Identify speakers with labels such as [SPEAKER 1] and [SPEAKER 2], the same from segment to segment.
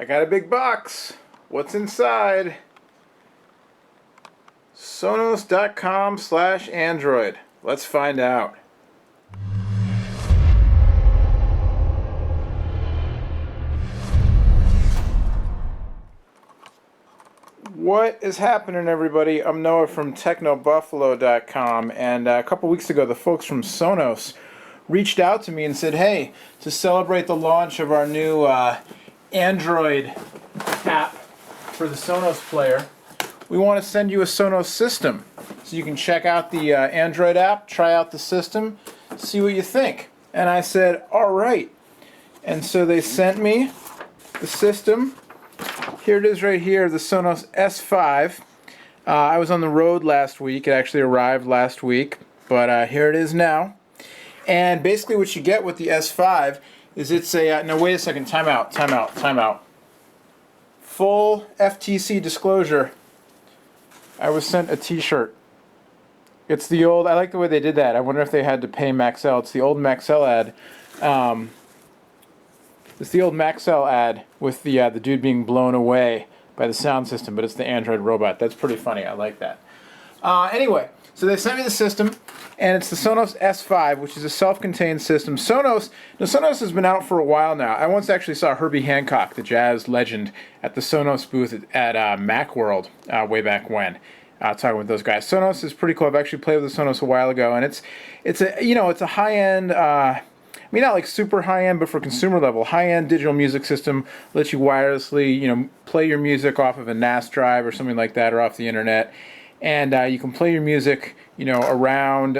[SPEAKER 1] I got a big box. What's inside? Sonos.com/Android. Let's find out. What is happening, everybody? I'm Noah from TechnoBuffalo.com, and a couple weeks ago the folks from Sonos reached out to me and said, hey, to celebrate the launch of our new Android app for the Sonos player, we want to send you a Sonos system so you can check out the Android app, try out the system, see what you think. And I said, all right. And so they sent me the system. Here it is right here, the Sonos S5. I was on the road last week. It actually arrived last week, but here it is now. And basically what you get with the S5 is it's a, no wait a second, time out. Full FTC disclosure. I was sent a t-shirt. It's the old, I like the way they did that. I wonder if they had to pay Maxell. It's the old Maxell ad. It's the old Maxell ad with the dude being blown away by the sound system, but it's the Android robot. That's pretty funny. I like that. Anyway, so they sent me the system, and it's the Sonos S5, which is a self-contained system. Sonos has been out for a while now. I once actually saw Herbie Hancock, the jazz legend, at the Sonos booth at Macworld way back when. Talking with those guys. Sonos is pretty cool. I've actually played with the Sonos a while ago, and it's a high-end. I mean, not like super high-end, but for consumer level, high-end digital music system. Lets you wirelessly, play your music off of a NAS drive or something like that, or off the internet. And you can play your music, around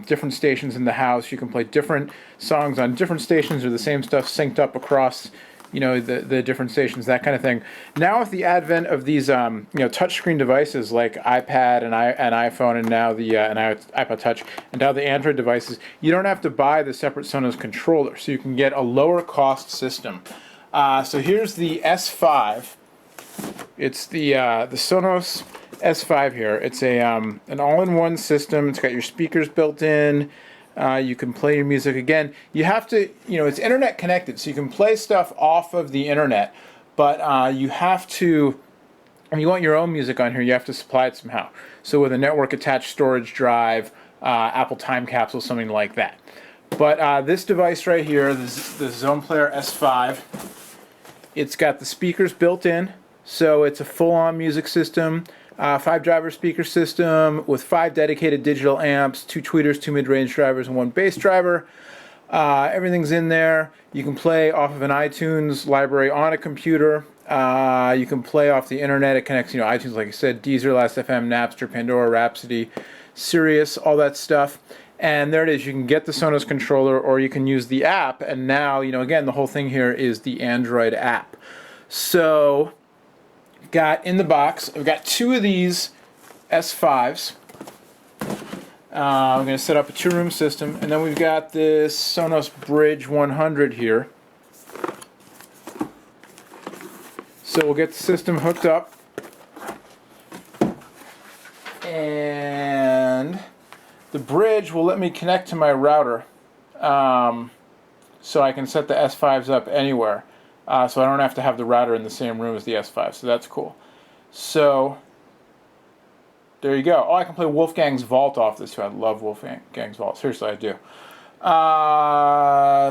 [SPEAKER 1] different stations in the house. You can play different songs on different stations, or the same stuff synced up across, the different stations, that kind of thing. Now with the advent of these, touchscreen devices like iPad and iPhone, and now the iPod Touch, and now the Android devices, you don't have to buy the separate Sonos controller, so you can get a lower cost system. So here's the S5. It's the Sonos S5 here. It's an all-in-one system. It's got your speakers built in. You can play your music. Again, you have to, it's internet connected, so you can play stuff off of the internet, but you have to, if you want your own music on here, you have to supply it somehow. So with a network attached storage drive, Apple Time Capsule, something like that. But this device right here, the Zone Player S5, it's got the speakers built in, so it's a full-on music system. 5-driver speaker system with 5 dedicated digital amps, 2 tweeters, 2 mid-range drivers, and 1 bass driver. Everything's in there. You can play off of an iTunes library on a computer. You can play off the internet. It connects, iTunes, like I said, Deezer, Last.fm, Napster, Pandora, Rhapsody, Sirius, all that stuff. And there it is. You can get the Sonos controller, or you can use the app. And now, again, the whole thing here is the Android app. So got in the box, I've got 2 of these S5s. I'm going to set up a 2-room system, and then we've got this Sonos Bridge 100 here. So we'll get the system hooked up, and the Bridge will let me connect to my router, so I can set the S5s up anywhere. So I don't have to have the router in the same room as the S5, so that's cool. So there you go. Oh, I can play Wolfgang's Vault off this too. I love Wolfgang's Vault. Seriously, I do.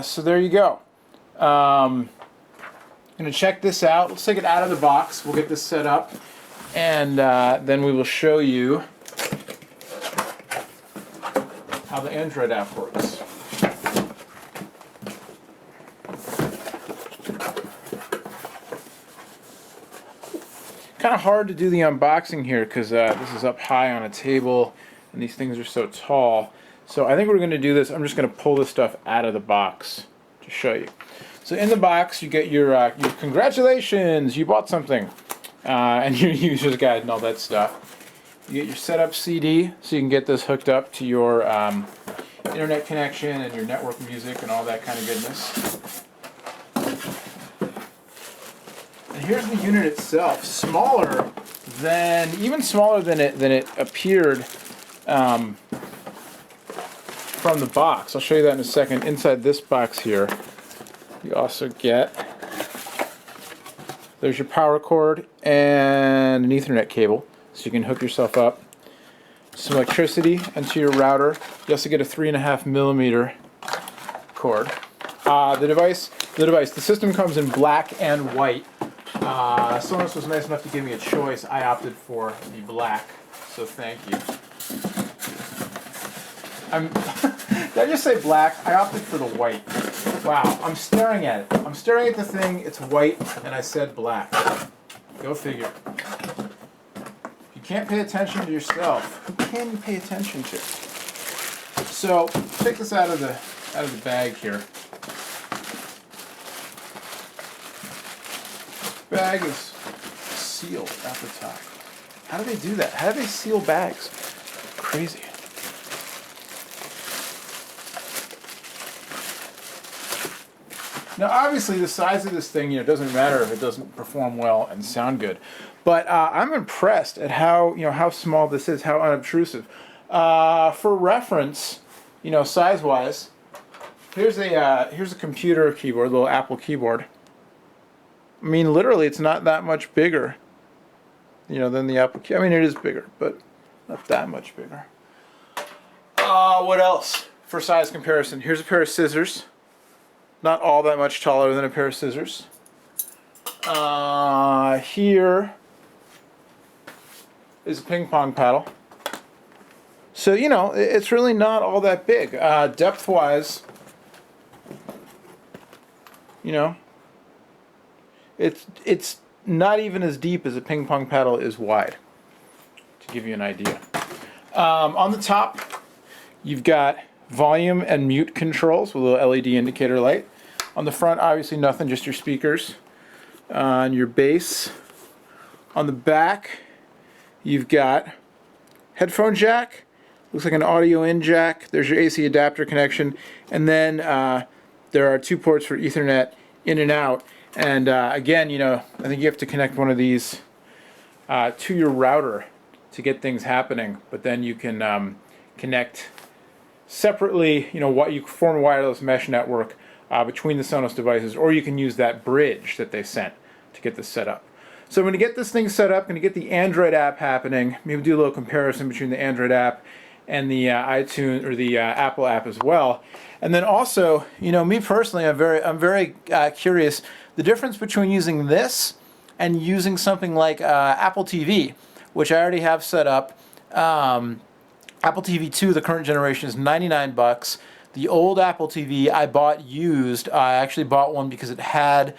[SPEAKER 1] So there you go. I'm going to check this out. Let's take it out of the box. We'll get this set up, and then we will show you how the Android app works. Kind of hard to do the unboxing here because this is up high on a table and these things are so tall. So I think we're going to do this. I'm just going to pull this stuff out of the box to show you. So in the box you get your congratulations, you bought something, and your user's guide and all that stuff. You get your setup CD so you can get this hooked up to your internet connection and your network music and all that kind of goodness. And here's the unit itself, even smaller than it appeared from the box. I'll show you that in a second. Inside this box here, you also get There's your power cord and an Ethernet cable, so you can hook yourself up. Some electricity into your router. You also get a 3.5mm cord. The system comes in black and white. Sonos was nice enough to give me a choice. I opted for the black, so thank you. Did I just say black? I opted for the white. Wow, I'm staring at it. I'm staring at the thing, it's white, and I said black. Go figure. If you can't pay attention to yourself, who can you pay attention to? So, take this out of the bag here. Bag is sealed at the top. How do they do that? How do they seal bags? Crazy. Now, obviously, the size of this thing, doesn't matter if it doesn't perform well and sound good. But I'm impressed at how small this is, how unobtrusive. For reference, size-wise, here's a computer keyboard, a little Apple keyboard. I mean, literally, it's not that much bigger, than the Apple keyboard. I mean, it is bigger, but not that much bigger. What else for size comparison? Here's a pair of scissors. Not all that much taller than a pair of scissors. Here is a ping pong paddle. So, it's really not all that big. Depth-wise, it's not even as deep as a ping pong paddle is wide, to give you an idea. On the top, you've got volume and mute controls with a little LED indicator light. On the front, obviously nothing, just your speakers and your bass. On the back, you've got headphone jack, looks like an audio in jack. There's your AC adapter connection, and then there are 2 ports for Ethernet in and out. And again, I think you have to connect one of these to your router to get things happening, but then you can connect separately, what you form a wireless mesh network between the Sonos devices, or you can use that bridge that they sent to get this set up. So I'm going to get this thing set up, going to get the Android app happening, maybe do a little comparison between the Android app and the iTunes or the Apple app as well. And then also, me personally, I'm very curious the difference between using this and using something like Apple TV, which I already have set up. Apple TV 2, the current generation, is $99. The old Apple TV I bought used. I actually bought one because it had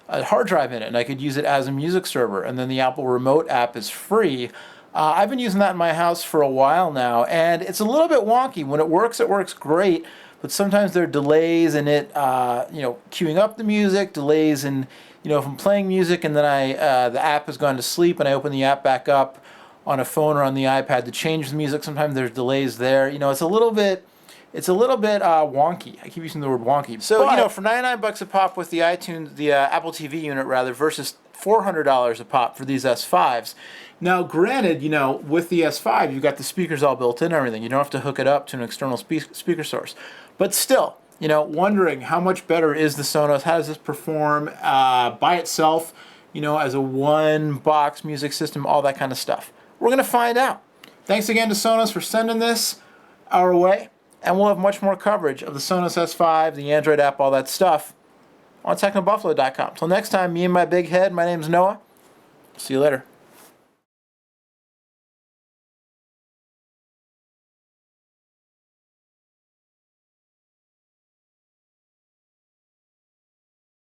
[SPEAKER 1] a hard drive in it, and I could use it as a music server. And then the Apple Remote app is free. I've been using that in my house for a while now, and it's a little bit wonky. When it works great, but sometimes there are delays in it, queuing up the music, delays in, if I'm playing music and then the app has gone to sleep and I open the app back up on a phone or on the iPad to change the music, sometimes there's delays there. It's a little bit wonky. I keep using the word wonky. So, for $99 a pop with the Apple TV unit rather, versus $400 a pop for these S5s. Now, granted, with the S5, you've got the speakers all built in and everything. You don't have to hook it up to an external speaker source. But still, wondering how much better is the Sonos? How does this perform by itself, as a one-box music system, all that kind of stuff. We're going to find out. Thanks again to Sonos for sending this our way. And we'll have much more coverage of the Sonos S5, the Android app, all that stuff on TechnoBuffalo.com. Till next time, me and my big head, my name's Noah. See you later.